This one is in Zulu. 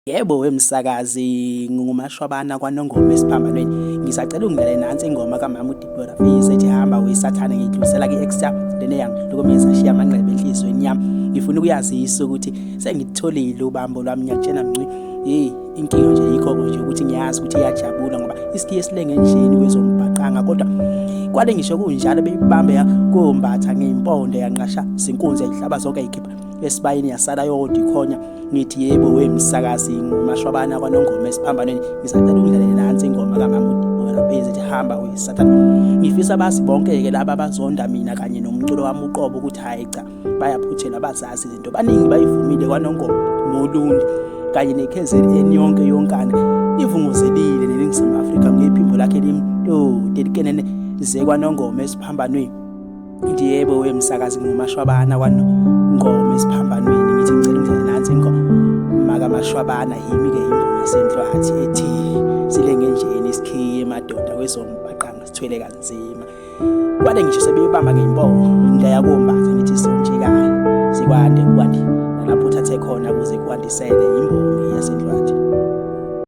Yebo wemsakazi ngumashwabana kwaNongoma esiphambanweni. Ngisacela ungidlale nansi ingoma kamama uDeborah Fizz ethi hamba wesathane ngidlulisela ki-extra lena yangilokomeza ashiya amanqebe enhlizweni yami. Ngifuna ukuyazisa ukuthi sengitholile ubambo lwami ngiyakutshena ngci. Inkinga nje yikho nje ukuthi ngiyazi ukuthi iyajabula ngoba isikhiye silenge njeni kwezombhaqanga kodwa kwale ngisho kunjalo beyibambe yakombatha ngeimpondo yanqasha sinkunzi ehlaba zonke ikhipha esibayini yasala yodwa ikhonya. Ngithi yebo wemsakazi ngumashwabana kwaNongoma esiphambanweni. Ngisacela ungidlalele nansi ingoma kamama uDeborah Fizz ethi hamba wesathane. Ngifisa basi bonke-ke laba abazonda mina kanye nomculo wami uqobo ukuthi hayi cha bayaphuthela bazazi izinto baningi bayivumile kwaNongoma noLundi kanye neKZN yonke yonkana ivunguzelile neNingizimu Afrika ngephimbo lakhe dedikenene kwaNongoma esiphambanweni. Ngithi yebo wemsakazi ngumashwabana kwaNongoma esiphambanweni. Ngithi ngicela ungidlalele nansi ingoma kamashwabana yimi-ke imbongi Yasenhlwathi ethi silenge njeni isikhiye madoda kwezombhaqanga sithwele kanzima. Kwale ngisho sebeyibamba ngeimpondo yakombatha ngithi sontshikayo sikwande nalapho uthathe khona ukuze kwandisele imbongi Yasenhlwathi.